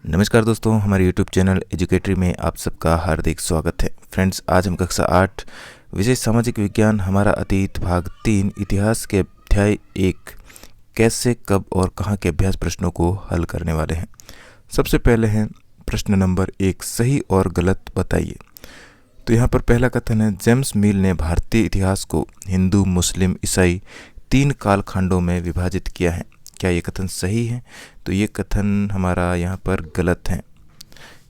नमस्कार दोस्तों, हमारे YouTube चैनल एजुकेटरी में आप सबका हार्दिक स्वागत है। फ्रेंड्स, आज हम कक्षा 8 विषय सामाजिक विज्ञान हमारा अतीत भाग 3 इतिहास के अध्याय 1 कैसे, कब और कहाँ के अभ्यास प्रश्नों को हल करने वाले हैं। सबसे पहले है प्रश्न नंबर 1, सही और गलत बताइए। तो यहाँ पर पहला कथन है, जेम्स मिल ने भारतीय इतिहास को हिंदू, मुस्लिम, ईसाई 3 कालखंडों में विभाजित किया है। क्या ये कथन सही है? तो ये कथन हमारा यहाँ पर गलत है।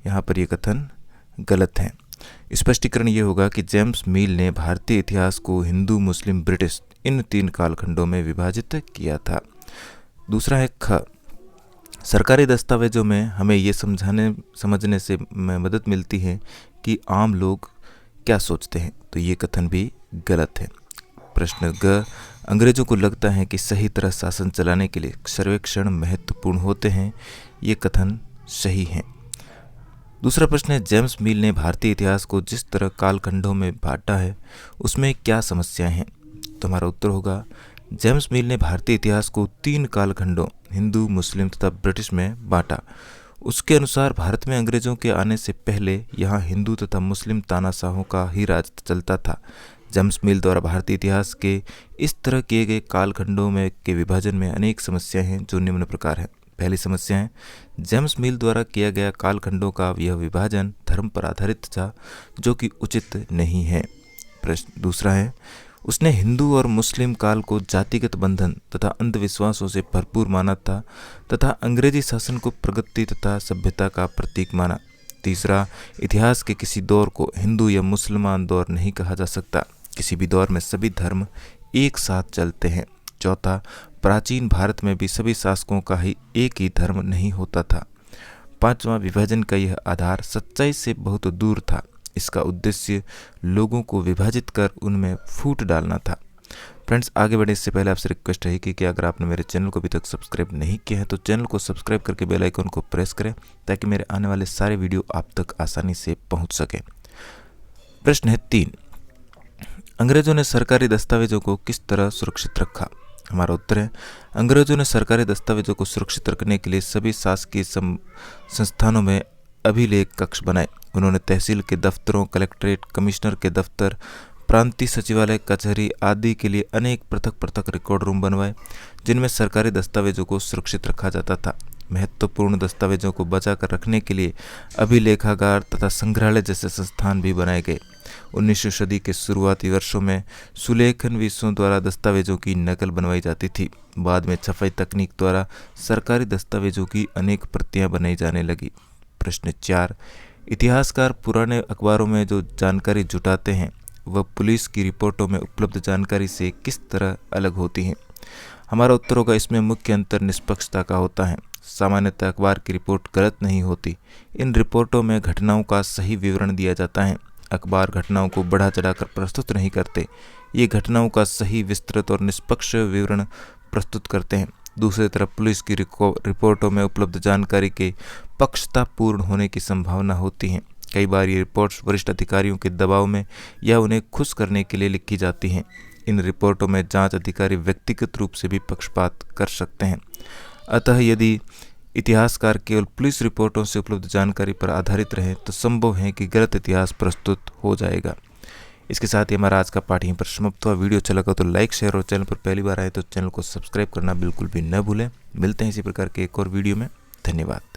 यहाँ पर ये कथन गलत है। स्पष्टीकरण ये होगा कि जेम्स मिल ने भारतीय इतिहास को हिंदू, मुस्लिम, ब्रिटिश इन 3 कालखंडों में विभाजित किया था। दूसरा है ख, सरकारी दस्तावेजों में हमें ये समझने से मदद मिलती है कि आम लोग क्या सोचते हैं। तो ये कथन भी गलत है। प्रश्न ग, अंग्रेजों को लगता है कि सही तरह शासन चलाने के लिए सर्वेक्षण महत्वपूर्ण होते हैं। ये कथन सही है। दूसरा प्रश्न है, जेम्स मिल ने भारतीय इतिहास को जिस तरह कालखंडों में बांटा है उसमें क्या समस्याएं हैं? तो हमारा उत्तर होगा, जेम्स मिल ने भारतीय इतिहास को 3 कालखंडों हिंदू, मुस्लिम तथा ब्रिटिश में बांटा। उसके अनुसार भारत में अंग्रेजों के आने से पहले यहाँ हिंदू तथा मुस्लिम तानाशाहों का ही राज चलता था। जेम्स मिल द्वारा भारतीय इतिहास के इस तरह किए गए कालखंडों में के विभाजन में अनेक समस्याएं हैं जो निम्न प्रकार है। पहली समस्या है, जेम्स मिल द्वारा किया गया कालखंडों का यह विभाजन धर्म पर आधारित था, जो कि उचित नहीं है। प्रश्न दूसरा है, उसने हिंदू और मुस्लिम काल को जातिगत बंधन तथा अंधविश्वासों से भरपूर माना था तथा अंग्रेजी शासन को प्रगति तथा सभ्यता का प्रतीक माना। तीसरा, इतिहास के किसी दौर को हिंदू या मुसलमान दौर नहीं कहा जा सकता। किसी भी दौर में सभी धर्म एक साथ चलते हैं। चौथा, प्राचीन भारत में भी सभी शासकों का ही एक ही धर्म नहीं होता था। पांचवा, विभाजन का यह आधार सच्चाई से बहुत दूर था। इसका उद्देश्य लोगों को विभाजित कर उनमें फूट डालना था। फ्रेंड्स, आगे बढ़े इससे पहले आपसे रिक्वेस्ट है कि अगर आपने मेरे चैनल को अभी तक सब्सक्राइब नहीं किया है तो चैनल को सब्सक्राइब करके बेल आइकन को प्रेस करें ताकि मेरे आने वाले सारे वीडियो आप तक आसानी से पहुंच सके। प्रश्न है 3, अंग्रेजों ने सरकारी दस्तावेजों को किस तरह सुरक्षित रखा? हमारा उत्तर है, अंग्रेजों ने सरकारी दस्तावेजों को सुरक्षित रखने के लिए सभी शासकीय संस्थानों में अभिलेख कक्ष बनाए। उन्होंने तहसील के दफ्तरों, कलेक्ट्रेट, कमिश्नर के दफ्तर, प्रांतीय सचिवालय, कचहरी आदि के लिए अनेक पृथक पृथक रिकॉर्ड रूम बनवाए जिनमें सरकारी दस्तावेजों को सुरक्षित रखा जाता था। महत्वपूर्ण दस्तावेजों को बचा कर रखने के लिए अभिलेखागार तथा संग्रहालय जैसे संस्थान भी बनाए गए। 19वीं सदी के शुरुआती वर्षों में सुलेखन विषयों द्वारा दस्तावेजों की नकल बनवाई जाती थी। बाद में छपाई तकनीक द्वारा सरकारी दस्तावेजों की अनेक प्रतियां बनाई जाने लगी। प्रश्न 4, इतिहासकार पुराने अखबारों में जो जानकारी जुटाते हैं वह पुलिस की रिपोर्टों में उपलब्ध जानकारी से किस तरह अलग होती हैं? हमारा उत्तर होगा, इसमें मुख्य अंतर निष्पक्षता का होता है। सामान्यतः अखबार की रिपोर्ट गलत नहीं होती। इन रिपोर्टों में घटनाओं का सही विवरण दिया जाता है। अखबार घटनाओं को बढ़ा चढ़ाकर प्रस्तुत नहीं करते, ये घटनाओं का सही, विस्तृत और निष्पक्ष विवरण प्रस्तुत करते हैं। दूसरी तरफ पुलिस की रिपोर्टों में उपलब्ध जानकारी के पक्षतापूर्ण होने की संभावना होती है। कई बार ये रिपोर्ट्स वरिष्ठ अधिकारियों के दबाव में या उन्हें खुश करने के लिए लिखी जाती हैं। इन रिपोर्टों में जांच अधिकारी व्यक्तिगत रूप से भी पक्षपात कर सकते हैं। अतः यदि इतिहासकार केवल पुलिस रिपोर्टों से उपलब्ध जानकारी पर आधारित रहे तो संभव है कि गलत इतिहास प्रस्तुत हो जाएगा। इसके साथ ही हमारा आज का पाठ यहीं पर समाप्त हुआ। वीडियो अच्छा लगा तो लाइक, शेयर और चैनल पर पहली बार आए तो चैनल को सब्सक्राइब करना बिल्कुल भी न भूलें। मिलते हैं इसी प्रकार के एक और वीडियो में। धन्यवाद।